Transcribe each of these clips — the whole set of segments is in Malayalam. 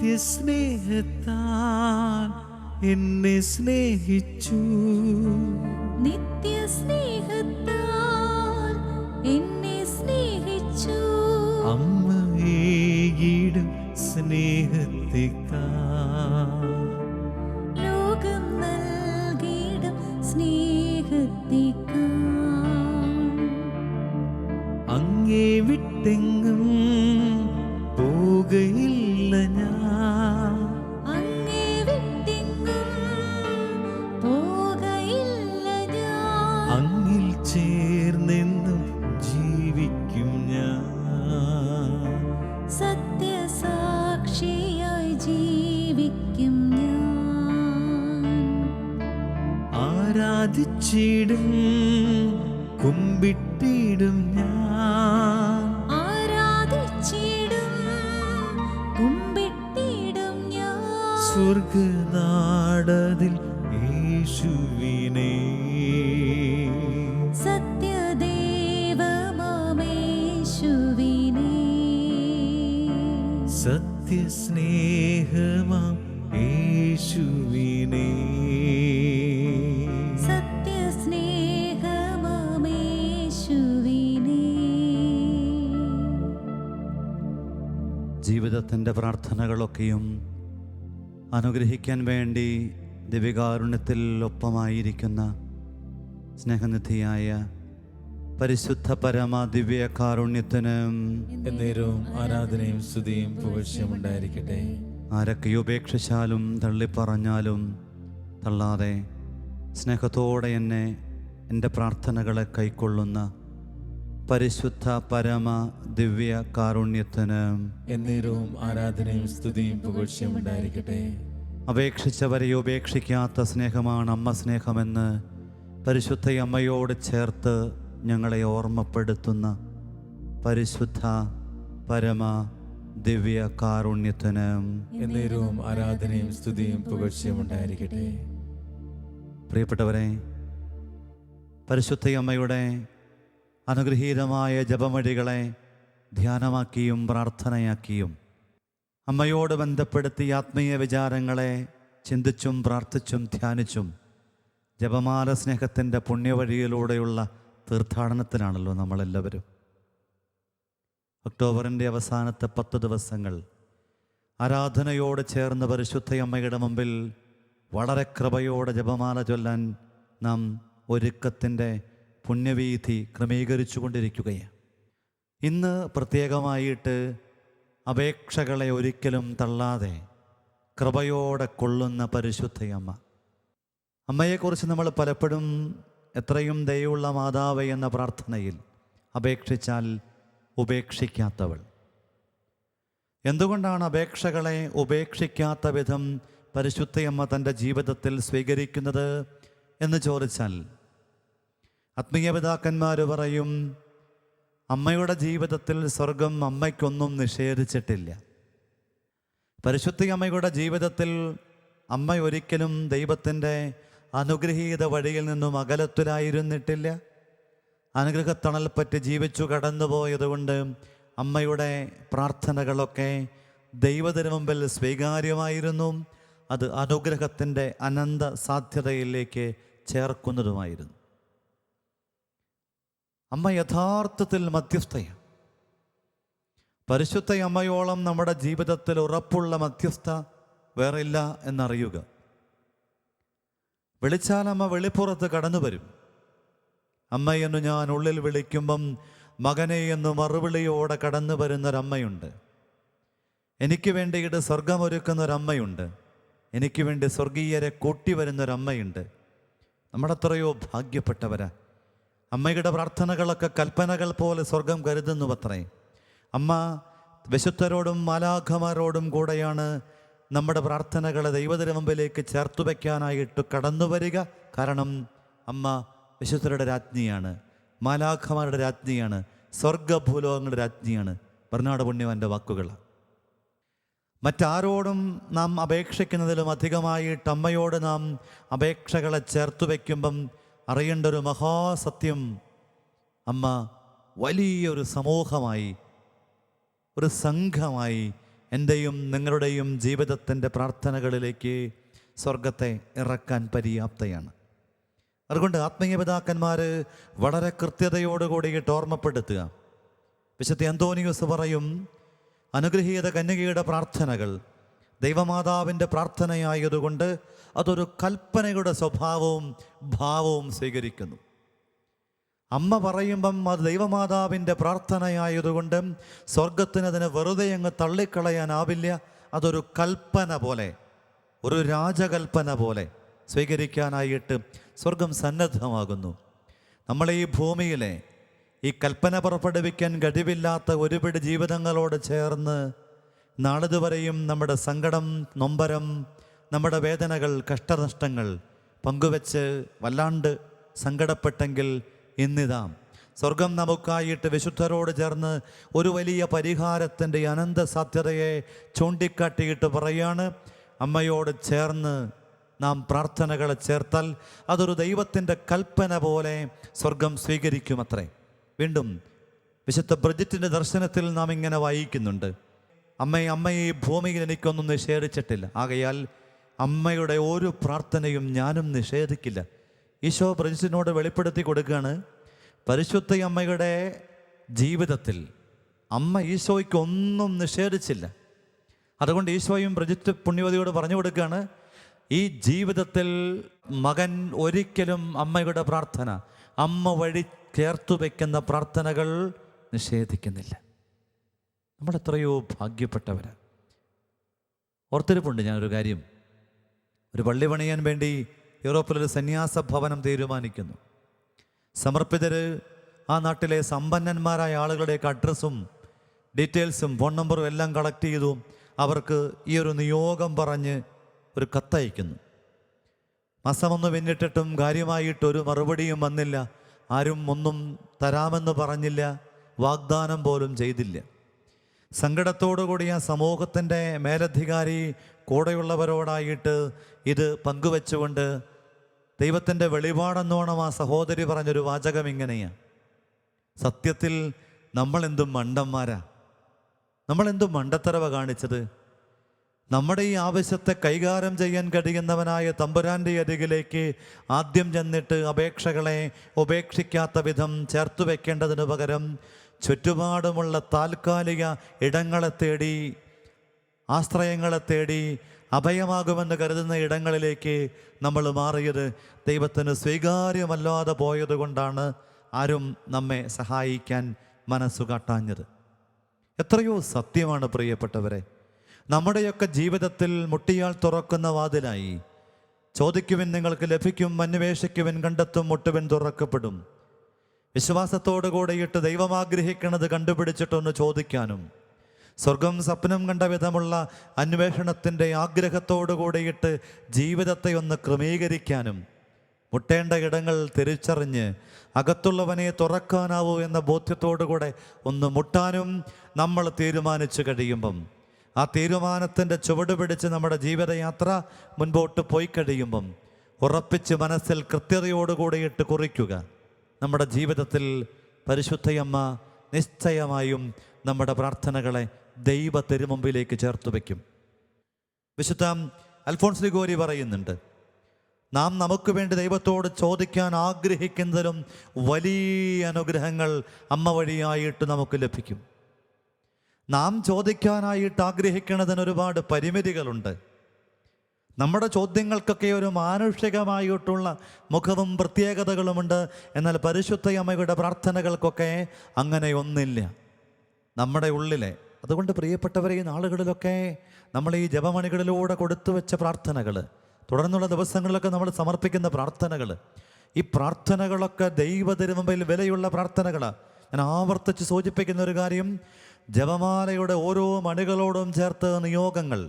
നിത്യസ്നേഹത്താൽ എന്നെ സ്നേഹിച്ചു. നിത്യസ്നേഹത്താൽ എന്നെ സ്നേഹിച്ചു. അമ്മയേകിടും സ്നേഹത്തേക്കാൾ ലോകം നൽകിടും സ്നേഹത്തേക്കാൾ അങ്ങേ വിട്ടെങ്ങും പോകയില്ല ഞാൻ. അങ്ങേ വിട്ടെങ്ങും പോകയില്ല ഞാൻ. അങ്ങിൽ ചേർന്നെന്നും ജീവിക്കും ഞാൻ. സത്യസാക്ഷിയായി ജീവിക്കും ഞാൻ. ആരാധിച്ചിടും കുമ്പിട്ടിടും ഞാൻ. ആരാധിച്ചിടും കുമ്പിട്ടിടും ഞാൻ. സ്വർഗനാടതിൽ യേശുവിനെ സത്യദേവമാമേശുവിനെ സത്യസ്നേഹമാം യേശുവിനെ സത്യസ്നേഹമാമേശുവിനെ. ജീവിതത്തിൻ്റെ പ്രാർത്ഥനകളൊക്കെയും അനുഗ്രഹിക്കാൻ വേണ്ടി ദിവ്യകാരുണ്യത്തിൽ ഒപ്പമായിരിക്കുന്ന സ്നേഹനിധിയായ പരിശുദ്ധ പരമ ദിവ്യ കാരുണ്യത്തിന് എന്നേരവും ആരാധനയും സ്തുതിയും പുകഴ്ചയും ഉണ്ടായിരിക്കട്ടെ. ആരൊക്കെ ഉപേക്ഷിച്ചാലും തള്ളിപ്പറഞ്ഞാലും തള്ളാതെ സ്നേഹത്തോടെ എന്നെ എൻ്റെ പ്രാർത്ഥനകളെ കൈക്കൊള്ളുന്ന പരിശുദ്ധ പരമ ദിവ്യ കാരുണ്യത്തിന് എന്നേരവും ആരാധനയും സ്തുതിയും പുകഴ്ചയും ഉണ്ടായിരിക്കട്ടെ. അപേക്ഷിച്ചവരെ ഉപേക്ഷിക്കാത്ത സ്നേഹമാണ് അമ്മ സ്നേഹമെന്ന് പരിശുദ്ധ അമ്മയോട് ചേർത്ത് ഞങ്ങളെ ഓർമ്മപ്പെടുത്തുന്ന പരിശുദ്ധ പരമ ദിവ്യ കാരുണ്യത്തിന് എന്നേരവും ആരാധനയും സ്തുതിയും പുകഴ്ചയും ഉണ്ടായിരിക്കട്ടെ. പ്രിയപ്പെട്ടവരെ, പരിശുദ്ധ അമ്മയുടെ അനുഗ്രഹീതമായ ജപമഴികളെ ധ്യാനമാക്കിയും പ്രാർത്ഥനയാക്കിയും അമ്മയോട് ബന്ധപ്പെടുത്തി ആത്മീയ വിചാരങ്ങളെ ചിന്തിച്ചും പ്രാർത്ഥിച്ചും ധ്യാനിച്ചും ജപമാല സ്നേഹത്തിൻ്റെ പുണ്യവഴിയിലൂടെയുള്ള തീർത്ഥാടനത്തിലാണല്ലോ നമ്മളെല്ലാവരും. ഒക്ടോബറിൻ്റെ അവസാനത്തെ 10 ദിവസങ്ങൾ ആരാധനയോട് ചേർന്ന് പരിശുദ്ധ അമ്മയുടെ മുമ്പിൽ വളരെ കൃപയോടെ ജപമാല ചൊല്ലാൻ നാം ഒരുക്കത്തിൻ്റെ പുണ്യവീഥി ക്രമീകരിച്ചു കൊണ്ടിരിക്കുകയാണ്. ഇന്ന് പ്രത്യേകമായിട്ട് അപേക്ഷകളെ ഒരിക്കലും തള്ളാതെ കൃപയോടെ കൊള്ളുന്ന പരിശുദ്ധ അമ്മ. അമ്മയെക്കുറിച്ച് നമ്മൾ പലപ്പോഴും എത്രയും ദയുള്ള മാതാവ് എന്ന പ്രാർത്ഥനയിൽ അപേക്ഷിച്ചാൽ ഉപേക്ഷിക്കാത്തവൾ. എന്തുകൊണ്ടാണ് അപേക്ഷകളെ ഉപേക്ഷിക്കാത്ത വിധം പരിശുദ്ധയമ്മ തൻ്റെ ജീവിതത്തിൽ സ്വീകരിക്കുന്നത് എന്ന് ചോദിച്ചാൽ ആത്മീയ പിതാക്കന്മാർ പറയും, അമ്മയുടെ ജീവിതത്തിൽ സ്വർഗം അമ്മയ്ക്കൊന്നും നിഷേധിച്ചിട്ടില്ല. പരിശുദ്ധ അമ്മയുടെ ജീവിതത്തിൽ അമ്മ ഒരിക്കലും ദൈവത്തിൻ്റെ അനുഗ്രഹീത വഴിയിൽ നിന്നും അകലത്തിലായിരുന്നിട്ടില്ല. അനുഗ്രഹത്തണൽപ്പറ്റി ജീവിച്ചു കടന്നുപോയതുകൊണ്ട് അമ്മയുടെ പ്രാർത്ഥനകളൊക്കെ ദൈവത്തിന് മുമ്പിൽ സ്വീകാര്യമായിരുന്നു. അത് അനുഗ്രഹത്തിൻ്റെ അനന്ത സാധ്യതയിലേക്ക് ചേർക്കുന്നതുമായിരുന്നു. അമ്മ യഥാർത്ഥത്തിൽ മധ്യസ്ഥയാണ്. പരിശുദ്ധ അമ്മയോളം നമ്മുടെ ജീവിതത്തിൽ ഉറപ്പുള്ള മധ്യസ്ഥ വേറില്ല എന്നറിയുക. വിളിച്ചാൽ അമ്മ വെളിപ്പുറത്ത് കടന്നു വരും. അമ്മയെന്ന് ഞാൻ ഉള്ളിൽ വിളിക്കുമ്പം മകനെ എന്ന് മറുവിളിയോടെ കടന്നു വരുന്നൊരമ്മയുണ്ട്. എനിക്ക് വേണ്ടിയിട്ട് സ്വർഗമൊരുക്കുന്നൊരമ്മയുണ്ട്. എനിക്ക് വേണ്ടി സ്വർഗീയരെ കൂട്ടി വരുന്നൊരമ്മയുണ്ട്. നമ്മളെത്രയോ ഭാഗ്യപ്പെട്ടവരാ. അമ്മയുടെ പ്രാർത്ഥനകളൊക്കെ കൽപ്പനകൾ പോലെ സ്വർഗം കരുതുന്നു അത്രേ. അമ്മ വിശുദ്ധരോടും മാലാഖമാരോടും കൂടെയാണ് നമ്മുടെ പ്രാർത്ഥനകളെ ദൈവത്തിന് മുമ്പിലേക്ക് ചേർത്തു വയ്ക്കാനായിട്ട് കടന്നു വരിക. കാരണം അമ്മ വിശുദ്ധരുടെ രാജ്ഞിയാണ്, മാലാഖമാരുടെ രാജ്ഞിയാണ്, സ്വർഗഭൂലോകങ്ങളുടെ രാജ്ഞിയാണ്. ബർനാഡ് പുണ്യവാൻ്റെ വാക്കുകൾ. മറ്റാരോടും നാം അപേക്ഷിക്കുന്നതിലും അധികമായിട്ട് അമ്മയോട് നാം അപേക്ഷകളെ ചേർത്തു വയ്ക്കുമ്പം അറിയേണ്ട ഒരു മഹാസത്യം, അമ്മ വലിയൊരു സമൂഹമായി, ഒരു സംഘമായി എൻ്റെയും നിങ്ങളുടെയും ജീവിതത്തിൻ്റെ പ്രാർത്ഥനകളിലേക്ക് സ്വർഗത്തെ ഇറക്കാൻ പര്യാപ്തയാണ്. അതുകൊണ്ട് ആത്മീയ പിതാക്കന്മാർ വളരെ കൃത്യതയോടുകൂടിയിട്ട് ഓർമ്മപ്പെടുത്തുക. വിശുദ്ധ അന്തോനിയോസ് പറയും, അനുഗ്രഹീത കന്യകയുടെ പ്രാർത്ഥനകൾ ദൈവമാതാവിൻ്റെ പ്രാർത്ഥനയായതുകൊണ്ട് അതൊരു കൽപ്പനയുടെ സ്വഭാവവും ഭാവവും സ്വീകരിക്കുന്നു. അമ്മ പറയുമ്പം അത് ദൈവമാതാവിൻ്റെ പ്രാർത്ഥനയായതുകൊണ്ട് സ്വർഗത്തിന് അതിനെ വെറുതെ അങ്ങ് തള്ളിക്കളയാനാവില്ല. അതൊരു കൽപ്പന പോലെ, ഒരു രാജകൽപ്പന പോലെ സ്വീകരിക്കാനായിട്ട് സ്വർഗം സന്നദ്ധമാകുന്നു. നമ്മളെ ഈ ഭൂമിയിലെ ഈ കൽപ്പന പുറപ്പെടുവിക്കാൻ കഴിവില്ലാത്ത ഒരുപിടി ജീവിതങ്ങളോട് ചേർന്ന് നാളിതുവരെയും നമ്മുടെ സങ്കടം, നൊമ്പരം, നമ്മുടെ വേദനകൾ, കഷ്ടനഷ്ടങ്ങൾ പങ്കുവെച്ച് വല്ലാണ്ട് സങ്കടപ്പെട്ടെങ്കിൽ ഇന്നിതാ സ്വർഗം നമുക്കായിട്ട് വിശുദ്ധരോട് ചേർന്ന് ഒരു വലിയ പരിഹാരത്തിൻ്റെ അനന്ത സാധ്യതയെ ചൂണ്ടിക്കാട്ടിയിട്ട് പറയാണ്, അമ്മയോട് ചേർന്ന് നാം പ്രാർത്ഥനകളെ ചേർത്താൽ അതൊരു ദൈവത്തിൻ്റെ കൽപ്പന പോലെ സ്വർഗം സ്വീകരിക്കുമത്രേ. വീണ്ടും വിശുദ്ധ ബ്രിജിറ്റിൻ്റെ ദർശനത്തിൽ നാം ഇങ്ങനെ വായിക്കുന്നുണ്ട്, അമ്മയെ ഈ ഭൂമിയിൽ എനിക്കൊന്നും നിഷേധിച്ചിട്ടില്ല, ആകയാൽ അമ്മയുടെ ഒരു പ്രാർത്ഥനയും ഞാനും നിഷേധിക്കില്ല. ഈശോ ബ്രിജിറ്റിനോട് വെളിപ്പെടുത്തി കൊടുക്കുകയാണ്, പരിശുദ്ധ അമ്മയുടെ ജീവിതത്തിൽ അമ്മ ഈശോയ്ക്ക് ഒന്നും നിഷേധിച്ചില്ല. അതുകൊണ്ട് ഈശോയും ബ്രിജിറ്റ് പുണ്യവതിയോട് പറഞ്ഞു കൊടുക്കുകയാണ്, ഈ ജീവിതത്തിൽ മകൻ ഒരിക്കലും അമ്മയുടെ പ്രാർത്ഥന, അമ്മ വഴി ചേർത്തു വയ്ക്കുന്ന പ്രാർത്ഥനകൾ നിഷേധിക്കുന്നില്ല. നമ്മളെത്രയോ ഭാഗ്യപ്പെട്ടവരാണ്. ഓർത്തിരിപ്പുണ്ട് ഞാനൊരു കാര്യം. ഒരു പള്ളി പണിയാൻ വേണ്ടി യൂറോപ്പിലൊരു സന്യാസ ഭവനം തീരുമാനിക്കുന്നു. സമർപ്പിതർ ആ നാട്ടിലെ സമ്പന്നന്മാരായ ആളുകളുടെയൊക്കെ അഡ്രസ്സും ഡീറ്റെയിൽസും ഫോൺ നമ്പറും എല്ലാം കളക്ട് ചെയ്തു അവർക്ക് ഈ ഒരു നിയോഗം പറഞ്ഞ് ഒരു കത്തയക്കുന്നു. മാസമൊന്ന് പിന്നിട്ടിട്ടും കാര്യമായിട്ടൊരു മറുപടിയും വന്നില്ല. ആരും ഒന്നും തരാമെന്ന് പറഞ്ഞില്ല, വാഗ്ദാനം പോലും ചെയ്തില്ല. സങ്കടത്തോടുകൂടി ആ സമൂഹത്തിൻ്റെ മേലധികാരി കൂടെയുള്ളവരോടായിട്ട് ഇത് പങ്കുവെച്ചുകൊണ്ട് ദൈവത്തിൻ്റെ വെളിപാടെന്നോണം ആ സഹോദരി പറഞ്ഞൊരു വാചകം ഇങ്ങനെയാണ്, സത്യത്തിൽ നമ്മളെന്തും മണ്ടന്മാരാ, നമ്മളെന്തും മണ്ടത്തരവ കാണിച്ചത്. നമ്മുടെ ഈ ആവശ്യത്തെ കൈകാര്യം ചെയ്യാൻ കഴിയുന്നവനായ തമ്പുരാൻ്റെ അരികിലേക്ക് ആദ്യം ചെന്നിട്ട് അപേക്ഷകളെ ഉപേക്ഷിക്കാത്ത വിധം ചേർത്തു വെക്കേണ്ടതിന് പകരം ചുറ്റുപാടുമുള്ള താൽക്കാലിക ഇടങ്ങളെ തേടി, ആശ്രയങ്ങളെ തേടി, അഭയമാകുമെന്ന് കരുതുന്ന ഇടങ്ങളിലേക്ക് നമ്മൾ മാറിയത് ദൈവത്തിന് സ്വീകാര്യമല്ലാതെ പോയത് കൊണ്ടാണ് ആരും നമ്മെ സഹായിക്കാൻ മനസ്സു കാട്ടാഞ്ഞത്. എത്രയോ സത്യമാണ് പ്രിയപ്പെട്ടവരെ. നമ്മുടെയൊക്കെ ജീവിതത്തിൽ മുട്ടിയാൽ തുറക്കുന്ന വാതിലായി, ചോദിക്കുവിൻ നിങ്ങൾക്ക് ലഭിക്കും, അന്വേഷിക്കുവിൻ കണ്ടെത്തും, മുട്ടുവിൻ തുറക്കപ്പെടും. വിശ്വാസത്തോടു കൂടെയിട്ട് ദൈവം ആഗ്രഹിക്കുന്നത് കണ്ടുപിടിച്ചിട്ടൊന്ന് ചോദിക്കാനും, സ്വർഗം സ്വപ്നം കണ്ട വിധമുള്ള അന്വേഷണത്തിൻ്റെ ആഗ്രഹത്തോടു കൂടെയിട്ട് ജീവിതത്തെ ഒന്ന് ക്രമീകരിക്കാനും, മുട്ടേണ്ട ഇടങ്ങൾ തിരിച്ചറിഞ്ഞ് അകത്തുള്ളവനെ തുറക്കാനാവൂ എന്ന ബോധ്യത്തോടു കൂടെ ഒന്ന് മുട്ടാനും നമ്മൾ തീരുമാനിച്ചു കഴിയുമ്പം, ആ തീരുമാനത്തിൻ്റെ ചുവട് പിടിച്ച് നമ്മുടെ ജീവിതയാത്ര മുൻപോട്ട് പോയി കഴിയുമ്പം ഉറപ്പിച്ച് മനസ്സിൽ കൃത്യതയോടുകൂടിയിട്ട് കുറിക്കുക, നമ്മുടെ ജീവിതത്തിൽ പരിശുദ്ധയമ്മ നിശ്ചയമായും നമ്മുടെ പ്രാർത്ഥനകളെ ദൈവ തിരുമുമ്പിലേക്ക് ചേർത്ത് വയ്ക്കും. വിശുദ്ധ അൽഫോൺസ് ലിഗോരി പറയുന്നുണ്ട്, നാം നമുക്ക് വേണ്ടി ദൈവത്തോട് ചോദിക്കാൻ ആഗ്രഹിക്കുന്നതിലും വലിയ അനുഗ്രഹങ്ങൾ അമ്മ വഴിയായിട്ട് നമുക്ക് ലഭിക്കും. നാം ചോദിക്കാനായിട്ട് ആഗ്രഹിക്കുന്നതിന് ഒരുപാട് പരിമിതികളുണ്ട്. നമ്മുടെ ചോദ്യങ്ങൾക്കൊക്കെ ഒരു മാനുഷികമായിട്ടുള്ള മുഖവും പ്രത്യേകതകളുമുണ്ട്. എന്നാൽ പരിശുദ്ധ അമ്മയുടെ പ്രാർത്ഥനകൾക്കൊക്കെ അങ്ങനെ ഒന്നില്ല നമ്മുടെ ഉള്ളിലെ. അതുകൊണ്ട് പ്രിയപ്പെട്ടവരെ, ഈ നാളുകളിലൊക്കെ നമ്മൾ ഈ ജപമണികളിലൂടെ കൊടുത്തു വെച്ച പ്രാർത്ഥനകൾ, തുടർന്നുള്ള ദിവസങ്ങളിലൊക്കെ നമ്മൾ സമർപ്പിക്കുന്ന പ്രാർത്ഥനകൾ, ഈ പ്രാർത്ഥനകളൊക്കെ ദൈവ തിരുമുമ്പിൽ വിലയുള്ള പ്രാർത്ഥനകളാണ്. ഞാൻ ആവർത്തിച്ച് സൂചിപ്പിക്കുന്ന ഒരു കാര്യം, ജപമാലയുടെ ഓരോ മണികളോടും ചേർത്ത് നിയോഗങ്ങൾ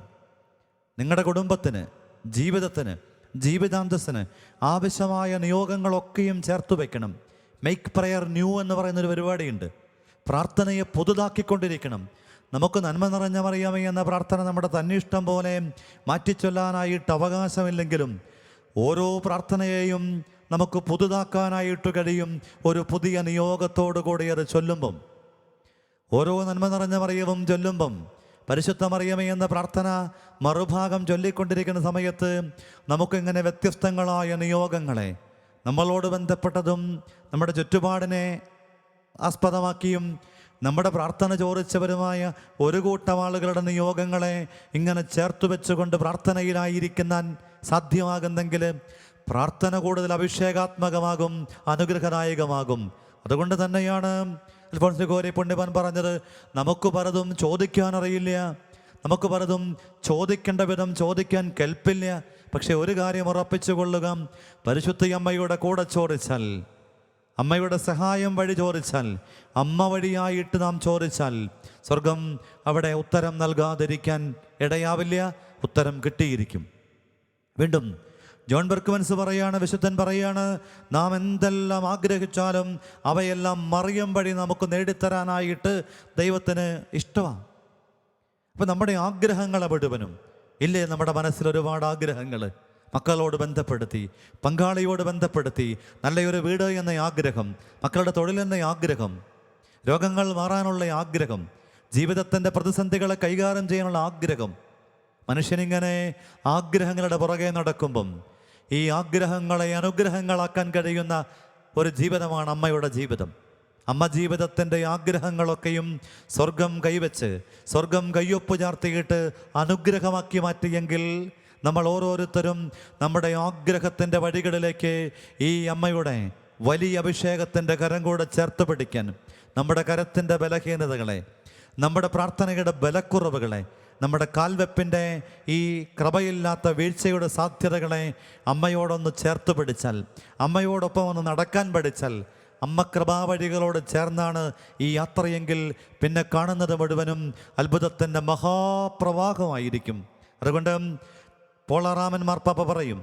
നിങ്ങളുടെ കുടുംബത്തിന്, ജീവിതത്തിന്, ജീവിതാന്തസ്സിന് ആവശ്യമായ നിയോഗങ്ങളൊക്കെയും ചേർത്ത് വയ്ക്കണം. മേക്ക് പ്രയർ ന്യൂ എന്ന് പറയുന്നൊരു പരിപാടിയുണ്ട്. പ്രാർത്ഥനയെ പുതുതാക്കിക്കൊണ്ടിരിക്കണം. നമുക്ക് നന്മ നിറഞ്ഞ മറിയമേ എന്ന പ്രാർത്ഥന നമ്മുടെ തന്നിഷ്ടം പോലെ മാറ്റിച്ചൊല്ലാനായിട്ട് അവകാശമില്ലെങ്കിലും ഓരോ പ്രാർത്ഥനയെയും നമുക്ക് പുതുതാക്കാനായിട്ട് കഴിയും. ഒരു പുതിയ നിയോഗത്തോടു കൂടി അത് ചൊല്ലുമ്പം, ഓരോ നന്മ നിറഞ്ഞ മറിയവും ചൊല്ലുമ്പം പരിശുദ്ധ മറിയമേ എന്ന പ്രാർത്ഥന മറുഭാഗം ചൊല്ലിക്കൊണ്ടിരിക്കുന്ന സമയത്ത് നമുക്കിങ്ങനെ വ്യത്യസ്തങ്ങളായ നിയോഗങ്ങളെ, നമ്മളോട് ബന്ധപ്പെട്ടതും നമ്മുടെ ചുറ്റുപാടിനെ ആസ്പദമാക്കിയും നമ്മുടെ പ്രാർത്ഥന ചോദിച്ചവരുമായ ഒരു കൂട്ടം ആളുകളുടെ നിയോഗങ്ങളെ ഇങ്ങനെ ചേർത്ത് വെച്ചുകൊണ്ട് പ്രാർത്ഥനയിലായിരിക്കുന്ന സാധ്യമാകുന്നെങ്കിൽ പ്രാർത്ഥന കൂടുതൽ അഭിഷേകാത്മകമാകും, അനുഗ്രഹദായകമാകും. അതുകൊണ്ട് തന്നെയാണ് അൽഫോൻസ് ഗോരി പുണ്യവാൻ പറഞ്ഞത്, നമുക്ക് പലതും ചോദിക്കാനറിയില്ല, നമുക്ക് പലതും ചോദിക്കേണ്ട വിധം ചോദിക്കാൻ കെൽപ്പില്ല. പക്ഷെ ഒരു കാര്യം ഉറപ്പിച്ചു കൊള്ളുക, പരിശുദ്ധ അമ്മയുടെ കൂടെ ചോദിച്ചാൽ, അമ്മയുടെ സഹായം വഴി ചോദിച്ചാൽ, അമ്മ വഴിയായിട്ട് നാം ചോദിച്ചാൽ സ്വർഗം അവിടെ ഉത്തരം നൽകാതിരിക്കാൻ ഇടയാവില്ല, ഉത്തരം കിട്ടിയിരിക്കും. വീണ്ടും ജോൺ ബെർക്ക്മൻസ് പറയാണ്, വിശുദ്ധൻ പറയാണ്, നാം എന്തെല്ലാം ആഗ്രഹിച്ചാലും അവയെല്ലാം മറിയം വഴി നമുക്ക് നേടിത്തരാനായിട്ട് ദൈവത്തിന് ഇഷ്ടമാണ്. അപ്പം നമ്മുടെ ആഗ്രഹങ്ങളെ മുഴുവനും ഇല്ലേ, നമ്മുടെ മനസ്സിൽ ഒരുപാട് ആഗ്രഹങ്ങൾ, മക്കളോട് ബന്ധപ്പെടുത്തി, പങ്കാളിയോട് ബന്ധപ്പെടുത്തി, നല്ലൊരു വീട് എന്ന ആഗ്രഹം, മക്കളുടെ തൊഴിലെന്ന ആഗ്രഹം, രോഗങ്ങൾ മാറാനുള്ള ആഗ്രഹം, ജീവിതത്തിൻ്റെ പ്രതിസന്ധികളെ കൈകാര്യം ചെയ്യാനുള്ള ആഗ്രഹം. മനുഷ്യനിങ്ങനെ ആഗ്രഹങ്ങളുടെ പുറകെ നടക്കുമ്പം ഈ ആഗ്രഹങ്ങളെ അനുഗ്രഹങ്ങളാക്കാൻ കഴിയുന്ന ഒരു ജീവിതമാണ് അമ്മയുടെ ജീവിതം. അമ്മ ജീവിതത്തിൻ്റെ ആഗ്രഹങ്ങളൊക്കെയും സ്വർഗം കൈവച്ച്, സ്വർഗം കയ്യൊപ്പ് ചാർത്തിയിട്ട് അനുഗ്രഹമാക്കി മാറ്റിയെങ്കിൽ നമ്മൾ ഓരോരുത്തരും നമ്മുടെ ആഗ്രഹത്തിൻ്റെ വഴികളിലേക്ക് ഈ അമ്മയുടെ വലിയ അഭിഷേകത്തിൻ്റെ കരം കൂടെ ചേർത്ത് പിടിക്കാൻ, നമ്മുടെ കരത്തിൻ്റെ ബലഹീനതകളെ, നമ്മുടെ പ്രാർത്ഥനയുടെ ബലക്കുറവുകളെ, നമ്മുടെ കാൽവെപ്പിൻ്റെ ഈ കൃപയില്ലാത്ത വീഴ്ചയുടെ സാധ്യതകളെ അമ്മയോടൊന്ന് ചേർത്ത് പിടിച്ചാൽ, അമ്മയോടൊപ്പം ഒന്ന് നടക്കാൻ പഠിച്ചാൽ, അമ്മ കൃപാവഴികളോട് ചേർന്നാണ് ഈ യാത്രയെങ്കിൽ പിന്നെ കാണുന്നത് മുഴുവനും അത്ഭുതത്തിൻ്റെ മഹാപ്രവാഹമായിരിക്കും. അതുകൊണ്ട് പോളാറാമൻ മാർപ്പാപ്പ പറയും,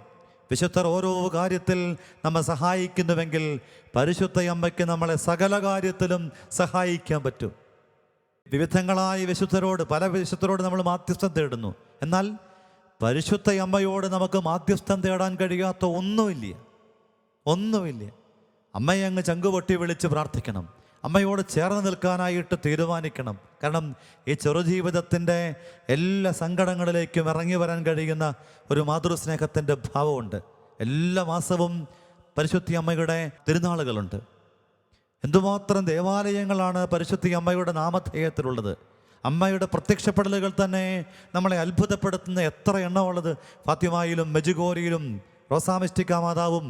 വിശുദ്ധർ ഓരോ കാര്യത്തിൽ നമ്മെ സഹായിക്കുന്നുവെങ്കിൽ പരിശുദ്ധ അമ്മയ്ക്ക് നമ്മളെ സകല കാര്യത്തിലും സഹായിക്കാൻ പറ്റും. വിവിധങ്ങളായ വിശുദ്ധരോട്, പല വിശുദ്ധരോട് നമ്മൾ മാധ്യസ്ഥം തേടുന്നു. എന്നാൽ പരിശുദ്ധ അമ്മയോട് നമുക്ക് മാധ്യസ്ഥം തേടാൻ കഴിയാത്ത ഒന്നുമില്ല. അമ്മയെ അങ്ങ് ചങ്കുപൊട്ടി വിളിച്ച് പ്രാർത്ഥിക്കണം, അമ്മയോട് ചേർന്ന് നിൽക്കാനായിട്ട് തീരുമാനിക്കണം. കാരണം ഈ ചെറുജീവിതത്തിൻ്റെ എല്ലാ സങ്കടങ്ങളിലേക്കും ഇറങ്ങി വരാൻ കഴിയുന്ന ഒരു മാതൃസ്നേഹത്തിൻ്റെ ഭാവമുണ്ട്. എല്ലാ മാസവും പരിശുദ്ധ അമ്മയുടെ തിരുനാളുകളുണ്ട്. എന്തുമാത്രം ദേവാലയങ്ങളാണ് പരിശുദ്ധ അമ്മയുടെ നാമധേയത്തിലുള്ളത്. അമ്മയുടെ പ്രത്യക്ഷപ്പെടലുകൾ തന്നെ നമ്മളെ അത്ഭുതപ്പെടുത്തുന്ന എത്ര എണ്ണമുള്ളത്. ഫാത്തിമയിലും മെജുഗോരിയിലും റോസാമിസ്റ്റിക്ക മാതാവും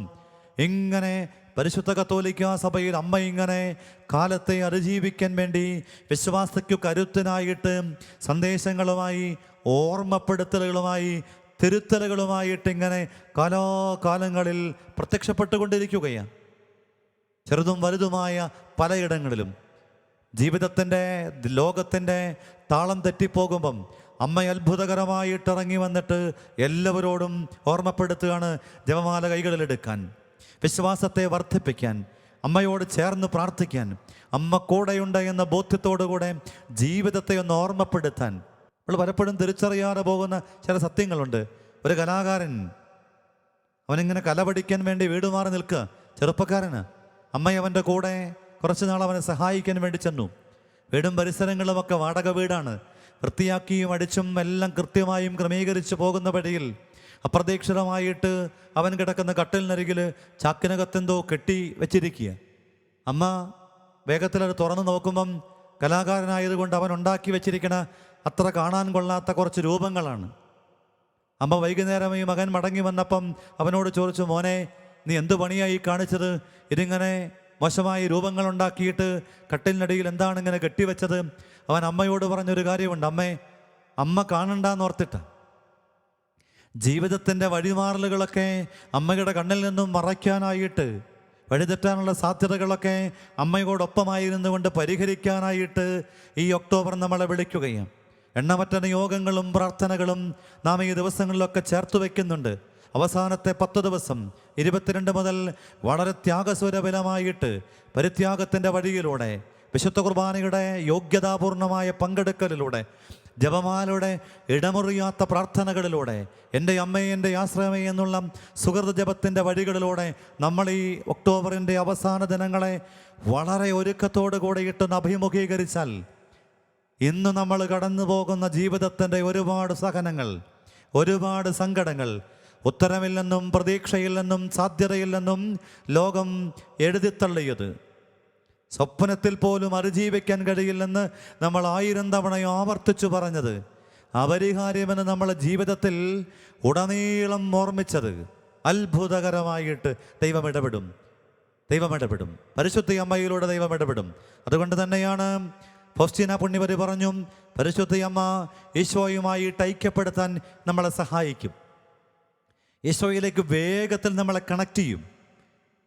ഇങ്ങനെ പരിശുദ്ധ കത്തോലിക്ക സഭയിൽ അമ്മ ഇങ്ങനെ കാലത്തെ അതിജീവിക്കാൻ വേണ്ടി വിശ്വാസയ്ക്കു കരുത്തിനായിട്ട് സന്ദേശങ്ങളുമായി, ഓർമ്മപ്പെടുത്തലുകളുമായി, തിരുത്തലുകളുമായിട്ട് ഇങ്ങനെ കാലാകാലങ്ങളിൽ പ്രത്യക്ഷപ്പെട്ടുകൊണ്ടിരിക്കുകയാണ്. ചെറുതും വലുതുമായ പലയിടങ്ങളിലും ജീവിതത്തിൻ്റെ, ലോകത്തിൻ്റെ താളം തെറ്റിപ്പോകുമ്പം അമ്മ അത്ഭുതകരമായിട്ട് ഇറങ്ങി വന്നിട്ട് എല്ലാവരോടും ഓർമ്മപ്പെടുത്തുകയാണ് ജപമാല കൈകളിലെടുക്കാൻ, വിശ്വാസത്തെ വർദ്ധിപ്പിക്കാൻ, അമ്മയോട് ചേർന്ന് പ്രാർത്ഥിക്കാൻ, അമ്മ കൂടെയുണ്ട് എന്ന ബോധ്യത്തോടുകൂടെ ജീവിതത്തെ ഒന്ന് ഓർമ്മപ്പെടുത്താൻ. നമ്മൾ പലപ്പോഴും തിരിച്ചറിയാതെ പോകുന്ന ചില സത്യങ്ങളുണ്ട്. ഒരു കലാകാരൻ, അവനിങ്ങനെ കല പഠിക്കാൻ വേണ്ടി വീട് മാറി നിൽക്കുക, ചെറുപ്പക്കാരന്. അമ്മയവൻ്റെ കൂടെ കുറച്ച് നാൾ അവനെ സഹായിക്കാൻ വേണ്ടി ചെന്നു. വീടും പരിസരങ്ങളുമൊക്കെ വാടക വീടാണ്. വൃത്തിയാക്കിയും അടിച്ചും എല്ലാം കൃത്യമായും ക്രമീകരിച്ച് പോകുന്ന വഴിയിൽ അപ്രതീക്ഷിതമായിട്ട് അവൻ കിടക്കുന്ന കട്ടിലിനരികിൽ ചാക്കിനകത്തെന്തോ കെട്ടി വെച്ചിരിക്കുക. അമ്മ വേഗത്തിലത് തുറന്നു നോക്കുമ്പം കലാകാരനായതുകൊണ്ട് അവൻ ഉണ്ടാക്കി വെച്ചിരിക്കണ അത്ര കാണാൻ കൊള്ളാത്ത കുറച്ച് രൂപങ്ങളാണ്. അമ്മ വൈകുന്നേരം ഈ മകൻ മടങ്ങി വന്നപ്പം അവനോട് ചോദിച്ചു, മോനെ, നീ എന്ത് പണിയായി കാണിച്ചത്? ഇതിങ്ങനെ മോശമായ രൂപങ്ങളുണ്ടാക്കിയിട്ട് കട്ടിലിനടിയിൽ എന്താണ് ഇങ്ങനെ കെട്ടിവെച്ചത്? അവൻ അമ്മയോട് പറഞ്ഞൊരു കാര്യമുണ്ട്, അമ്മ കാണണ്ടെന്നോർത്തിട്ട. ജീവിതത്തിൻ്റെ വഴിമാറലുകളൊക്കെ അമ്മയുടെ കണ്ണിൽ നിന്നും മറയ്ക്കാനായിട്ട്, വഴിതെറ്റാനുള്ള സാധ്യതകളൊക്കെ അമ്മയോടൊപ്പമായിരുന്നു കൊണ്ട് പരിഹരിക്കാനായിട്ട് ഈ ഒക്ടോബർ നമ്മളെ വിളിക്കുകയാണ്. എണ്ണമറ്റ നിയോഗങ്ങളും പ്രാർത്ഥനകളും നാം ഈ ദിവസങ്ങളിലൊക്കെ ചേർത്ത് വയ്ക്കുന്നുണ്ട്. അവസാനത്തെ 10 ദിവസം 22 മുതൽ വളരെ ത്യാഗസ്വരബലമായിട്ട് പരിത്യാഗത്തിൻ്റെ വഴിയിലൂടെ, വിശുദ്ധ കുർബാനയുടെ യോഗ്യതാപൂർണമായ പങ്കെടുക്കലിലൂടെ, ജപമാലയുടെ ഇടമുറിയാത്ത പ്രാർത്ഥനകളിലൂടെ, എൻ്റെ അമ്മയെ എൻ്റെ ആശ്രയമേ എന്നുള്ള സുഹൃത ജപത്തിൻ്റെ വഴികളിലൂടെ നമ്മൾ ഈ ഒക്ടോബറിൻ്റെ അവസാന ദിനങ്ങളെ വളരെ ഒരുക്കത്തോടു കൂടെ ഇട്ടൊന്ന് അഭിമുഖീകരിച്ചാൽ ഇന്ന് നമ്മൾ കടന്നു പോകുന്ന ജീവിതത്തിൻ്റെ ഒരുപാട് സഹനങ്ങൾ, ഒരുപാട് സങ്കടങ്ങൾ, ഉത്തരമില്ലെന്നും പ്രതീക്ഷയില്ലെന്നും സാധ്യതയില്ലെന്നും ലോകം എഴുതിത്തള്ളിയത്, സ്വപ്നത്തിൽ പോലും അതിജീവിക്കാൻ കഴിയില്ലെന്ന് നമ്മൾ 1000 തവണയോ ആവർത്തിച്ചു പറഞ്ഞത്, അപരിഹാര്യമെന്ന് നമ്മളെ ജീവിതത്തിൽ ഉടനീളം ഓർമ്മിച്ചത്, അത്ഭുതകരമായിട്ട് ദൈവം ഇടപെടും. പരിശുദ്ധ അമ്മയിലൂടെ ദൈവം ഇടപെടും. അതുകൊണ്ട് തന്നെയാണ് ഫൗസ്റ്റീന പുണ്യവതി പറഞ്ഞു, പരിശുദ്ധ അമ്മ ഈശോയുമായിട്ട് ഐക്യപ്പെടുത്താൻ നമ്മളെ സഹായിക്കും. ഈശോയിലേക്ക് വേഗത്തിൽ നമ്മളെ കണക്ട് ചെയ്യും.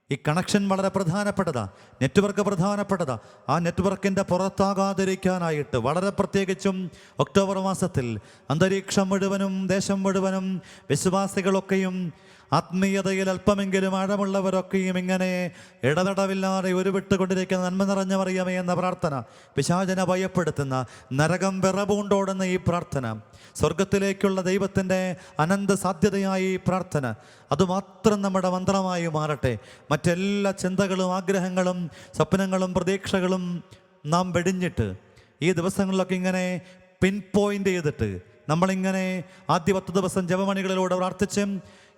ഈ കണക്ഷൻ വളരെ പ്രധാനപ്പെട്ടതാണ്, നെറ്റ്വർക്ക് പ്രധാനപ്പെട്ടതാണ്. ആ നെറ്റ്വർക്കിൻ്റെ പുറത്താകാതിരിക്കാനായിട്ട് വളരെ പ്രത്യേകിച്ചും ഒക്ടോബർ മാസത്തിൽ അന്തരീക്ഷം മുഴുവനും ദേശം മുഴുവനും വിശ്വാസികളൊക്കെയും ആത്മീയതയിൽ അല്പമെങ്കിലും ആഴമുള്ളവരൊക്കെയും ഇങ്ങനെ ഇടതടവില്ലാതെ ഉരുവിട്ടുകൊണ്ടിരിക്കുന്ന നന്മ നിറഞ്ഞ മറിയമേ എന്ന പ്രാർത്ഥന, പിശാചിനെ ഭയപ്പെടുത്തുന്ന നരകം വിറപൂണ്ടോടുന്ന ഈ പ്രാർത്ഥന, സ്വർഗത്തിലേക്കുള്ള ദൈവത്തിൻ്റെ അനന്ത സാധ്യതയായി ഈ പ്രാർത്ഥന, അതുമാത്രം നമ്മുടെ മന്ത്രമായി മാറട്ടെ. മറ്റെല്ലാ ചിന്തകളും ആഗ്രഹങ്ങളും സ്വപ്നങ്ങളും പ്രതീക്ഷകളും നാം വെടിഞ്ഞിട്ട് ഈ ദിവസങ്ങളിലൊക്കെ ഇങ്ങനെ പിൻ പോയിൻ്റ് ചെയ്തിട്ട് നമ്മളിങ്ങനെ ആദ്യ 10 ദിവസം ജപമണികളിലൂടെ പ്രാർത്ഥിച്ചും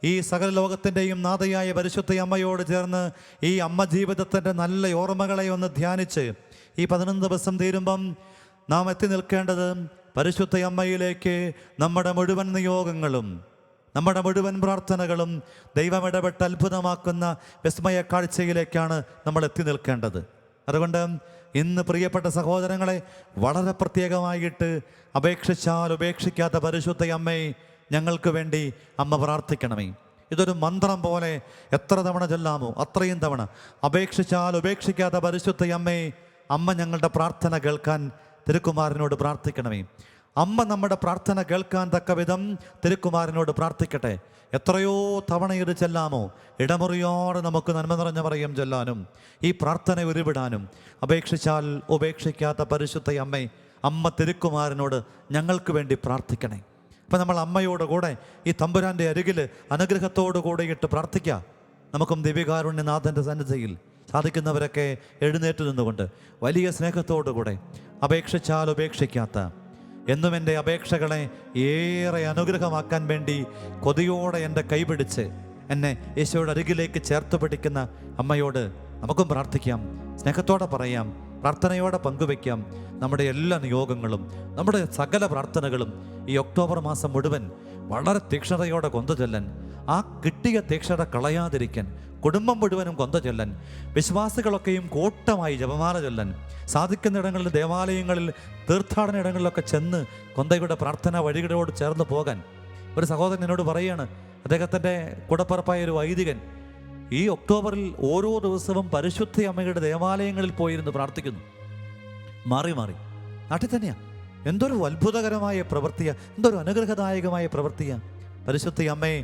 ഈ സകല ലോകത്തിൻ്റെയും നാഥയായ പരിശുദ്ധ അമ്മയോട് ചേർന്ന് ഈ അമ്മ ജീവിതത്തിൻ്റെ നല്ല ഓർമ്മകളെ ഒന്ന് ധ്യാനിച്ച് ഈ 11 ദിവസം തീരുമ്പം നാം എത്തി നിൽക്കേണ്ടത് പരിശുദ്ധ അമ്മയിലേക്ക് നമ്മുടെ മുഴുവൻ നിയോഗങ്ങളും നമ്മുടെ മുഴുവൻ പ്രാർത്ഥനകളും ദൈവം ഇടപെട്ട് അത്ഭുതമാക്കുന്ന വിസ്മയ കാഴ്ചയിലേക്കാണ് നമ്മൾ എത്തി നിൽക്കേണ്ടത്. അതുകൊണ്ട് ഇന്ന് പ്രിയപ്പെട്ട സഹോദരങ്ങളെ, വളരെ പ്രത്യേകമായിട്ട് അപേക്ഷിച്ചാൽ ഉപേക്ഷിക്കാത്ത പരിശുദ്ധ അമ്മയെ ഞങ്ങൾക്ക് വേണ്ടി അമ്മ പ്രാർത്ഥിക്കണമേ. ഇതൊരു മന്ത്രം പോലെ എത്ര തവണ ചൊല്ലാമോ അത്രയും തവണ അപേക്ഷിച്ചാൽ ഉപേക്ഷിക്കാത്ത പരിശുദ്ധ അമ്മയെ, അമ്മ ഞങ്ങളുടെ പ്രാർത്ഥന കേൾക്കാൻ തിരുക്കുമാരനോട് പ്രാർത്ഥിക്കണമേ. അമ്മ നമ്മുടെ പ്രാർത്ഥന കേൾക്കാൻ തക്ക വിധം തിരുക്കുമാരനോട് പ്രാർത്ഥിക്കട്ടെ. എത്രയോ തവണ ഇത് ചെല്ലാമോ, ഇടമുറിയോടെ നമുക്ക് നന്മ നിറഞ്ഞ മറിയം ചൊല്ലാനും ഈ പ്രാർത്ഥന ഉരുവിടാനും അപേക്ഷിച്ചാൽ ഉപേക്ഷിക്കാത്ത പരിശുദ്ധ അമ്മേ, അമ്മ തിരുക്കുമാരനോട് ഞങ്ങൾക്ക് വേണ്ടി പ്രാർത്ഥിക്കണേ. അപ്പം നമ്മൾ അമ്മയോട് കൂടെ ഈ തമ്പുരാൻ്റെ അരികിൽ അനുഗ്രഹത്തോടു കൂടെ ഇട്ട് പ്രാർത്ഥിക്കുക. നമുക്കും ദിവ്യകാരുണ്യനാഥൻ്റെ സന്നിധിയിൽ സാധിക്കുന്നവരൊക്കെ എഴുന്നേറ്റ് നിന്നുകൊണ്ട് വലിയ സ്നേഹത്തോടു കൂടെ അപേക്ഷിച്ചാൽ ഉപേക്ഷിക്കാത്ത, എന്നും എൻ്റെ അപേക്ഷകളെ ഏറെ അനുഗ്രഹമാക്കാൻ വേണ്ടി കൊതിയോടെ എൻ്റെ കൈപിടിച്ച് എന്നെ യേശുവിടെ അരികിലേക്ക് ചേർത്ത് പിടിക്കുന്ന അമ്മയോട് നമുക്കും പ്രാർത്ഥിക്കാം, സ്നേഹത്തോടെ പറയാം, പ്രാർത്ഥനയോടെ പങ്കുവയ്ക്കാം. നമ്മുടെ എല്ലാ നിയോഗങ്ങളും നമ്മുടെ സകല പ്രാർത്ഥനകളും ഈ ഒക്ടോബർ മാസം മുഴുവൻ വളരെ തീക്ഷ്ണതയോടെ കൊന്ത ചൊല്ലാൻ, ആ കിട്ടിയ തീക്ഷ്ണത കളയാതിരിക്കാൻ, കുടുംബം മുഴുവനും കൊന്ത ചൊല്ലാൻ, വിശ്വാസികളൊക്കെയും കൂട്ടമായി ജപമാല ചൊല്ലാൻ, സാധിക്കുന്നിടങ്ങളിൽ ദേവാലയങ്ങളിൽ തീർത്ഥാടന ഇടങ്ങളിലൊക്കെ ചെന്ന് കൊന്തയുടെ പ്രാർത്ഥന വഴികളോട് ചേർന്ന് പോകാൻ. ഒരു സഹോദരൻ എന്നോട് പറയുകയാണ്, അദ്ദേഹത്തിൻ്റെ കൂടപ്പറപ്പായ ഒരു വൈദികൻ ഈ ഒക്ടോബറിൽ ഓരോ ദിവസവും പരിശുദ്ധ അമ്മയുടെ ദേവാലയങ്ങളിൽ പോയിരുന്ന് പ്രാർത്ഥിക്കുന്നു. മാറി മാറി നാട്ടിൽ തന്നെയാണ്. എന്തൊരു അത്ഭുതകരമായ പ്രവൃത്തിയാണ്, എന്തൊരു അനുഗ്രഹദായകമായ പ്രവൃത്തിയാണ്. പരിശുദ്ധ അമ്മയെ,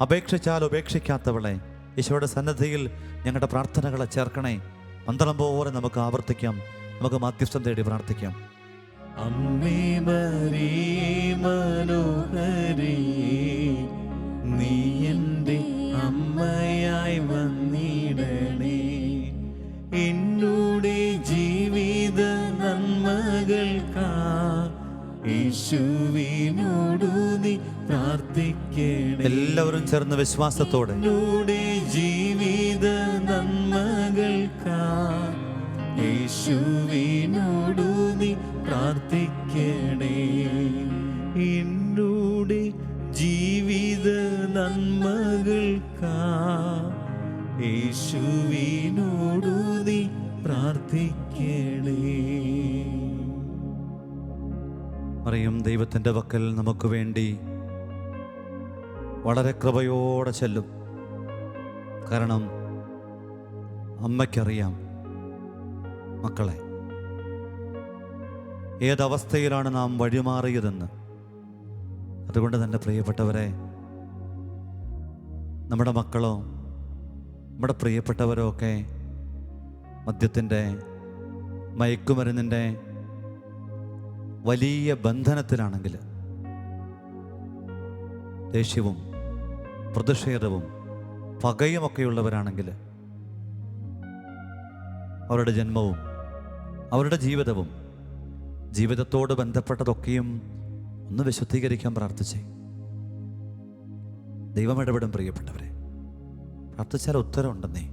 അപേക്ഷിച്ചാൽ ഉപേക്ഷിക്കാത്തവളെ, ഈശോയുടെ സന്നദ്ധിയിൽ ഞങ്ങളുടെ പ്രാർത്ഥനകളെ ചേർക്കണേ. മന്ത്രം പോലെ നമുക്ക് ആവർത്തിക്കാം, നമുക്ക് മാധ്യസ്ഥം തേടി പ്രാർത്ഥിക്കാം. അമ്മേ മരിയേ മനോഹരി, നീ എൻ്റെ അമ്മയായി വന്നിടണേ. എന്നോട് ജീവിത നന്മകൾക്കാ യേശുവിനോടു നീ പ്രാർത്ഥിക്കണേ. എല്ലാവരും ചേർന്ന് വിശ്വാസത്തോടെ എന്നോട് ജീവിത നന്മകൾക്കാ യേശുവിനോടു നീ പ്രാർത്ഥിക്കണേ. എന്നോട് ജീവിത നന്മകൾക്കാ യേശുവിനോടു നീ പ്രാർത്ഥിക്കണേ. മറിയം ദൈവത്തിൻ്റെ പക്കൽ നമുക്ക് വേണ്ടി വളരെ കൃപയോടെ ചെല്ലും. കാരണം അമ്മയ്ക്കറിയാം മക്കളെ ഏതവസ്ഥയിലാണ് നാം വഴിമാറിയതെന്ന്. അതുകൊണ്ട് തന്നെ പ്രിയപ്പെട്ടവരെ, നമ്മുടെ മക്കളോ നമ്മുടെ പ്രിയപ്പെട്ടവരോ ഒക്കെ മദ്യത്തിൻ്റെ, മയക്കുമരുന്നിൻ്റെ വലിയ ബന്ധനത്തിലാണെങ്കിൽ, ദേഷ്യവും പ്രതിഷേധവും പകയുമൊക്കെയുള്ളവരാണെങ്കിൽ, അവരുടെ ജന്മവും അവരുടെ ജീവിതവും ജീവിതത്തോട് ബന്ധപ്പെട്ടതൊക്കെയും ഒന്ന് വിശുദ്ധീകരിക്കാൻ പ്രാർത്ഥിച്ചേ. ദൈവം ഇടപെടും പ്രിയപ്പെട്ടവരെ. പ്രാർത്ഥിച്ചാൽ ഉത്തരവുണ്ടെന്നേ.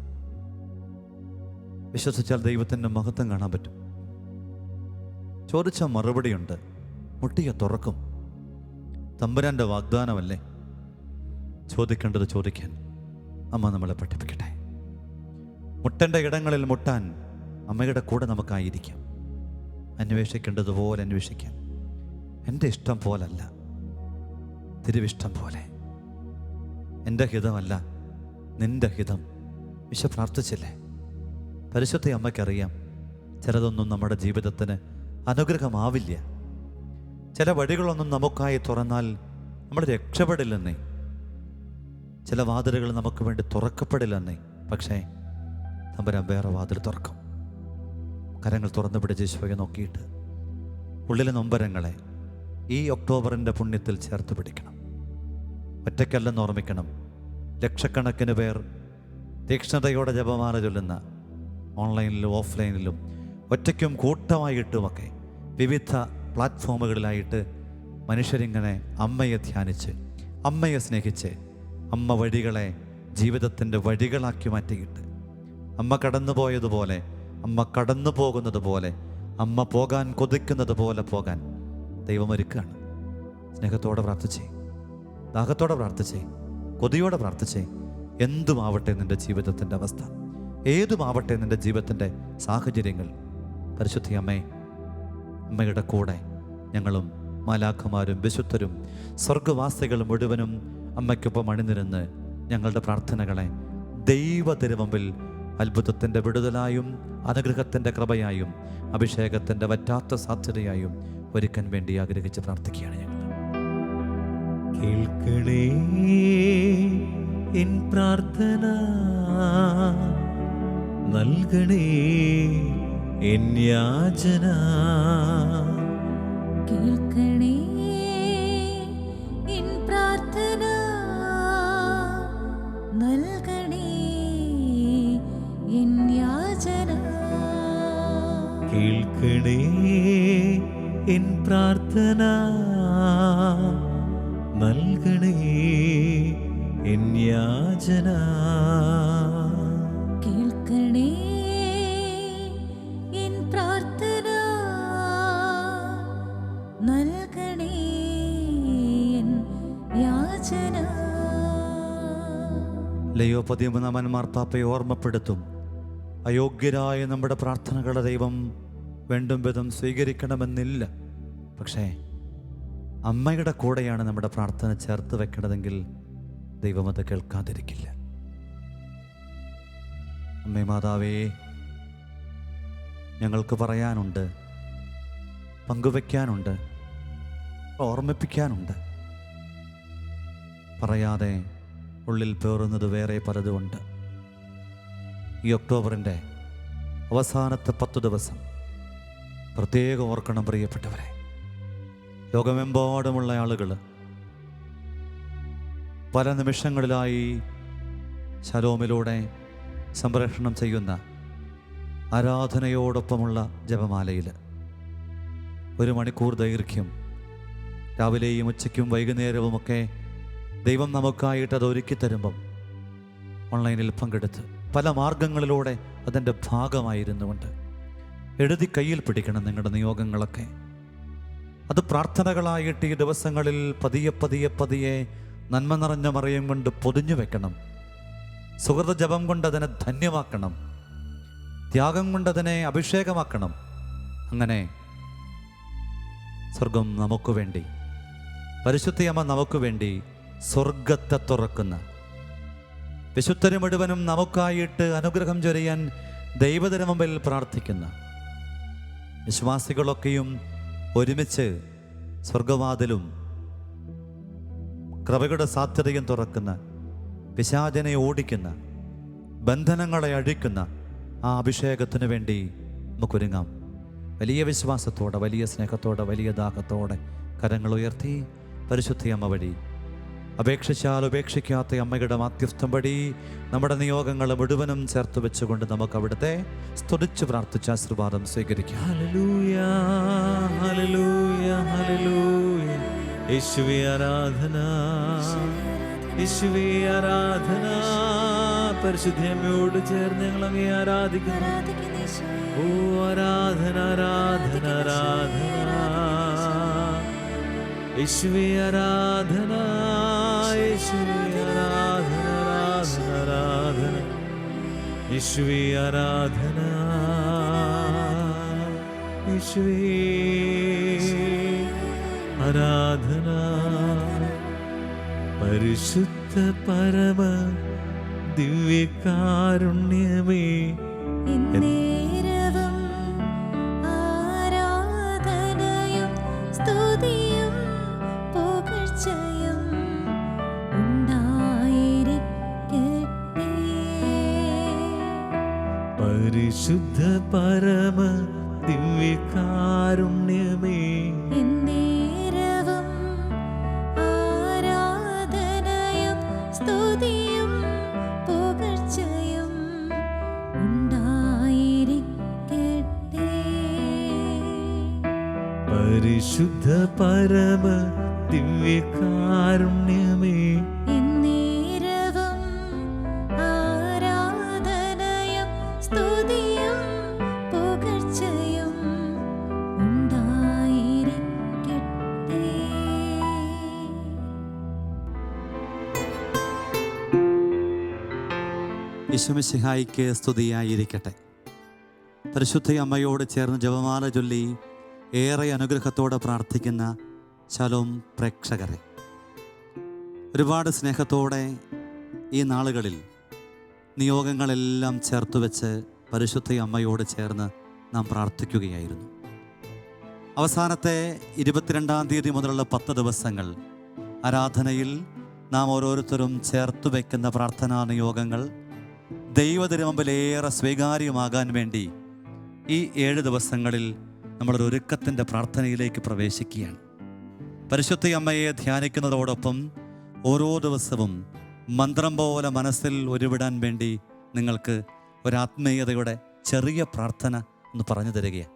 വിശ്വസിച്ചാൽ ദൈവത്തിൻ്റെ മഹത്വം കാണാൻ പറ്റും. ചോദിച്ച മറുപടിയുണ്ട്. മുട്ടിയ തുറക്കും. തമ്പുരാൻ്റെ വാഗ്ദാനമല്ലേ. ചോദിക്കേണ്ടത് ചോദിക്കാൻ അമ്മ നമ്മളെ പഠിപ്പിക്കട്ടെ. മുട്ടേണ്ട ഇടങ്ങളിൽ മുട്ടാൻ അമ്മയുടെ കൂടെ നമുക്കായിരിക്കാം. അന്വേഷിക്കേണ്ടതുപോലെ അന്വേഷിക്കാൻ. എൻ്റെ ഇഷ്ടം പോലല്ല, തിരുവിഷ്ടം പോലെ. എൻ്റെ ഹിതമല്ല, നിൻ്റെ ഹിതം. വിശ്വ പ്രാർത്ഥിച്ചില്ലേ? പരിശുദ്ധ അമ്മയ്ക്കറിയാം ചിലതൊന്നും നമ്മുടെ ജീവിതത്തിന് അനുഗ്രഹമാവില്ല. ചില വഴികളൊന്നും നമുക്കായി തുറന്നാൽ നമ്മൾ രക്ഷപ്പെടില്ലെന്നേ. ചില വാതിലുകൾ നമുക്ക് വേണ്ടി തുറക്കപ്പെടില്ലെന്നേ. പക്ഷേ തമ്പുരാൻ വേറെ വാതിൽ തുറക്കും. കരങ്ങൾ തുറന്നു പിടിച്ച് ഈശോയെ നോക്കിയിട്ട് ഉള്ളിലെ നൊമ്പരങ്ങളെ ഈ ഒക്ടോബറിൻ്റെ പുണ്യത്തിൽ ചേർത്ത് പിടിക്കണം. ഒറ്റയ്ക്കല്ലെന്ന് ഓർമ്മിക്കണം. ലക്ഷക്കണക്കിന് പേർ തീക്ഷ്ണതയോടെ ജപമാല ചൊല്ലുന്ന ഓൺലൈനിലും ഓഫ്ലൈനിലും ഒറ്റയ്ക്കും കൂട്ടമായിട്ടുമൊക്കെ വിവിധ പ്ലാറ്റ്ഫോമുകളിലായിട്ട് മനുഷ്യരിങ്ങനെ അമ്മയെ ധ്യാനിച്ച്, അമ്മയെ സ്നേഹിച്ച്, അമ്മ വഴികളെ ജീവിതത്തിൻ്റെ വഴികളാക്കി മാറ്റിയിട്ട്, അമ്മ കടന്നുപോയതുപോലെ, അമ്മ കടന്നു പോകുന്നത് പോലെ, അമ്മ പോകാൻ കൊതിക്കുന്നത് പോലെ പോകാൻ ദൈവമൊരുക്കാണ്. സ്നേഹത്തോടെ പ്രാർത്ഥിച്ചേ, ദാഹത്തോടെ പ്രാർത്ഥിച്ചേ, കൊതിയോടെ പ്രാർത്ഥിച്ചേ. എന്തുമാവട്ടെ നിൻ്റെ ജീവിതത്തിൻ്റെ അവസ്ഥ, ഏതുമാവട്ടെ നിൻ്റെ ജീവിതത്തിൻ്റെ സാഹചര്യങ്ങൾ, പരിശുദ്ധ അമ്മേ, അമ്മയുടെ കൂടെ ഞങ്ങളും മാലാഖമാരും വിശുദ്ധരും സ്വർഗവാസികളും മുഴുവനും അമ്മയ്ക്കൊപ്പം അണിനിരുന്ന് ഞങ്ങളുടെ പ്രാർത്ഥനകളെ ദൈവ തിരുമുമ്പിൽ അത്ഭുതത്തിൻ്റെ വിടുതലായും അനുഗ്രഹത്തിൻ്റെ കൃപയായും അഭിഷേകത്തിൻ്റെ വറ്റാത്ത സാധ്യതയായും ഒരുക്കാൻ വേണ്ടി ആഗ്രഹിച്ച് പ്രാർത്ഥിക്കുകയാണ് ഞങ്ങൾ. കേൾക്കണേ എൻ പ്രാർത്ഥന, നൽകണേ എൻ യാചന. കേൾക്കണേ എൻ പ്രാർത്ഥന, നൽകണേ എൻ യാചന. കേൾക്കണേ എൻ പ്രാർത്ഥന, നൽകണേ എൻ യാചന. കേൾക്കണേ എൻ പ്രാർത്ഥന, നൽകണേ എൻ യാചന. ലയോ 13 മാർപ്പാപ്പയെ ഓർമ്മപ്പെടുത്തും. അയോഗ്യരായ നമ്മുടെ പ്രാർത്ഥനകളെ ദൈവം വേണ്ടും വിധം സ്വീകരിക്കണമെന്നില്ല. പക്ഷേ അമ്മയുടെ കൂടെയാണ് നമ്മുടെ പ്രാർത്ഥന ചേർത്ത് വെക്കണതെങ്കിൽ ദൈവം അത് കേൾക്കാതിരിക്കില്ല. അമ്മേ മാതാവേ, ഞങ്ങൾക്ക് പറയാനുണ്ട്, പങ്കുവെക്കാനുണ്ട്, ഓർമ്മിപ്പിക്കാനുണ്ട്. പറയാതെ ഉള്ളിൽ പേറുന്നത് വേറെ പലതുമുണ്ട്. ഈ ഒക്ടോബറിൻ്റെ അവസാനത്തെ 10 ദിവസം പ്രത്യേകം ഓർക്കണം പ്രിയപ്പെട്ടവരെ. ലോകമെമ്പാടുമുള്ള ആളുകൾ പല നിമിഷങ്ങളിലായി ശലോമിലൂടെ സംപ്രേഷണം ചെയ്യുന്ന ആരാധനയോടൊപ്പമുള്ള ജപമാലയിൽ 1 മണിക്കൂർ ദൈർഘ്യം രാവിലെയും ഉച്ചയ്ക്കും വൈകുന്നേരവുമൊക്കെ ദൈവം നമുക്കായിട്ട് അത് ഒരുക്കി തരുമ്പം ഓൺലൈനിൽ പങ്കെടുത്ത് പല മാർഗങ്ങളിലൂടെ അതിൻ്റെ ഭാഗമായിരുന്നുകൊണ്ട് എഴുതി കയ്യിൽ പിടിക്കണം നിങ്ങളുടെ നിയോഗങ്ങളൊക്കെ. അത് പ്രാർത്ഥനകളായിട്ട് ഈ ദിവസങ്ങളിൽ പതിയെ പതിയെ പതിയെ നന്മ നിറഞ്ഞ മറയും കൊണ്ട് പൊതിഞ്ഞു വെക്കണം. സുഹൃത ജപം കൊണ്ട് അതിനെ ധന്യമാക്കണം. ത്യാഗം കൊണ്ട് അതിനെ അഭിഷേകമാക്കണം. അങ്ങനെ സ്വർഗം നമുക്ക് വേണ്ടി, പരിശുദ്ധയമ്മ നമുക്ക് വേണ്ടി സ്വർഗത്തെ തുറക്കുന്ന, വിശുദ്ധര് മുഴുവനും നമുക്കായിട്ട് അനുഗ്രഹം ചൊരിയാൻ ദൈവത്തിന് മുമ്പിൽ പ്രാർത്ഥിക്കുന്ന വിശ്വാസികളൊക്കെയും ഒരുമിച്ച് സ്വർഗവാതിലും കൃപയുടെ സാധ്യതയും തുറക്കുന്ന, പിശാചിനെ ഓടിക്കുന്ന, ബന്ധനങ്ങളെ അഴിക്കുന്ന ആ അഭിഷേകത്തിനു വേണ്ടി നമുക്കൊരുങ്ങാം. വലിയ വിശ്വാസത്തോടെ, വലിയ സ്നേഹത്തോടെ, വലിയ ദാഹത്തോടെ കരങ്ങൾ ഉയർത്തി പരിശുദ്ധയമ്മ വഴി അപേക്ഷിച്ചാൽ ഉപേക്ഷിക്കാത്ത അമ്മയുടെ മാധ്യസ്ഥം വഴി നമ്മുടെ നിയോഗങ്ങൾ മുഴുവനും ചേർത്ത് വെച്ചുകൊണ്ട് നമുക്ക് അവിടുത്തെ സ്തുതിച്ച് പ്രാർത്ഥിച്ച ആശീർവാദം സ്വീകരിക്കാം. Hallelujah, hallelujah, hallelujah. യേശുവേ ആരാധന, യേശുവേ ആരാധന. പരിശുദ്ധ അമ്മയോട് ചേർന്ന് ഞങ്ങൾ അങ്ങേ ആരാധിക്കുന്നു. ഓ ആരാധന, ആരാധന, ആരാധന. യേശുവേ ആരാധന, യേശുവേ ആരാധന, ആരാധന, ആരാധന. യേശുവേ ആരാധന, യേശുവേ ആരാധന. പരിശുദ്ധ പരമ ദിവ്യകാരുണ്യമേ, എന്നേരവും ആരാധനയും സ്തുതിയും പുകഴ്ചയും ഉണ്ടായിരിക്കട്ടെ. പരിശുദ്ധ പരമ ദിവ്യകാരുണ്യമേ, എന്നേരവും ആരാധനയും സ്തുതിയും പുകഴ്ചയും ഉണ്ടായിരിക്കട്ടെ. പരിശുദ്ധ പരമ ദിവ്യകാരുണ്യമേ, എന്നേരവും ആരാധനയും സ്തുതിയും പുകഴ്ചയും ഉണ്ടായിരിക്കട്ടെ. യേശുമിശിഹായിക്ക് സ്തുതിയായിരിക്കട്ടെ. പരിശുദ്ധ അമ്മയോട് ചേർന്ന് ജപമാല ചൊല്ലി ഏറെ അനുഗ്രഹത്തോടെ പ്രാർത്ഥിക്കുന്ന ശലോം പ്രേക്ഷകരെ, ഒരുപാട് സ്നേഹത്തോടെ ഈ നാളുകളിൽ നിയോഗങ്ങളെല്ലാം ചേർത്ത് വെച്ച് പരിശുദ്ധ അമ്മയോട് ചേർന്ന് നാം പ്രാർത്ഥിക്കുകയായിരുന്നു. അവസാനത്തെ 22-ാം തീയതി മുതലുള്ള 10 ദിവസങ്ങൾ ആരാധനയിൽ നാം ഓരോരുത്തരും ചേർത്ത് വയ്ക്കുന്ന പ്രാർത്ഥനാ നിയോഗങ്ങൾ ദൈവതിരുമുമ്പിലേറെ സ്വീകാര്യമാകാൻ വേണ്ടി ഈ 7 ദിവസങ്ങളിൽ നമ്മളൊരു ഒരുക്കത്തിൻ്റെ പ്രാർത്ഥനയിലേക്ക് പ്രവേശിക്കുകയാണ്. പരിശുദ്ധ അമ്മയെ ധ്യാനിക്കുന്നതോടൊപ്പം ഓരോ ദിവസവും മന്ത്രം പോലെ മനസ്സിൽ ഉരുവിടാൻ വേണ്ടി നിങ്ങൾക്ക് ഒരാത്മീയതയുടെ ചെറിയ പ്രാർത്ഥന ഒന്ന് പറഞ്ഞു തരികയാണ്.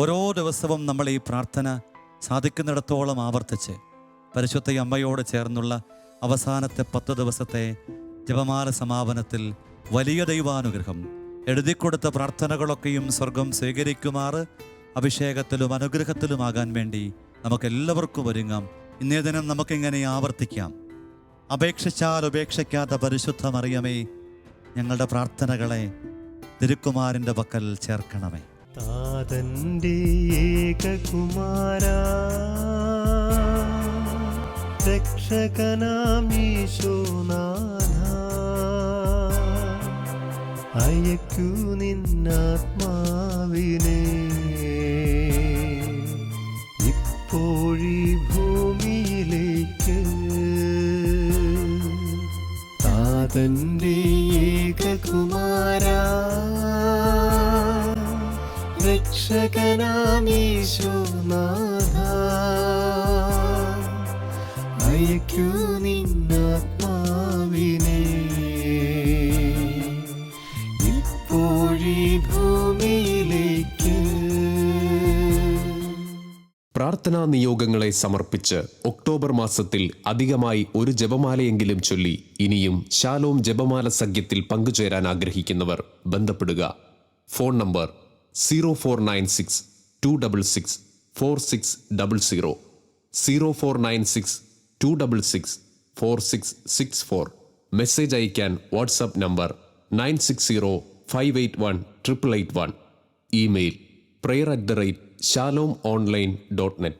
ഓരോ ദിവസവും നമ്മൾ ഈ പ്രാർത്ഥന സാധിക്കുന്നിടത്തോളം ആവർത്തിച്ച് പരിശുദ്ധ അമ്മയോട് ചേർന്നുള്ള അവസാനത്തെ 10 ദിവസത്തെ ജപമാല സമാപനത്തിൽ വലിയ ദൈവാനുഗ്രഹം എഴുതിക്കൊടുത്ത പ്രാർത്ഥനകളൊക്കെയും സ്വർഗം സ്വീകരിക്കുമാറ് അഭിഷേകത്തിലും അനുഗ്രഹത്തിലുമാകാൻ വേണ്ടി നമുക്കെല്ലാവർക്കും ഒരുങ്ങാം. ഇന്നേ ദിനം നമുക്കിങ്ങനെ ആവർത്തിക്കാം. അപേക്ഷിച്ചാൽ ഉപേക്ഷിക്കാത്ത പരിശുദ്ധ മറിയമേ, ഞങ്ങളുടെ പ്രാർത്ഥനകളെ തിരുക്കുമാരൻ്റെ പക്കൽ ചേർക്കണമേ. താതന്റെ ഏകകുമാരാ, രക്ഷകനാം ഈശോനാഥ, അയക്കൂ നിന്നാത്മാവിനെ ഇപ്പോഴീ ഭൂമിയിലേക്ക്. താതന്റെ ഏകകുമാരാ, രക്ഷകനാം ഈശോനാഥ, അയക്കൂ നിന്നാത്മാവിനെ ഇപ്പോഴീ ഭൂമിയിലേക്ക്. പ്രാർത്ഥനാ നിയോഗങ്ങളെ സമർപ്പിച്ച് ഒക്ടോബർ മാസത്തിൽ അധികമായി ഒരു ജപമാലയെങ്കിലും ചൊല്ലി ഇനിയും ശാലോം ജപമാല സഖ്യത്തിൽ പങ്കുചേരാൻ ആഗ്രഹിക്കുന്നവർ ബന്ധപ്പെടുക. Phone number 0496 266 4600, 0496 266 4664. മെസ്സേജ് അയക്കാൻ വാട്സാപ്പ് നമ്പർ 9605818881. Email prayer@shalomonline.net.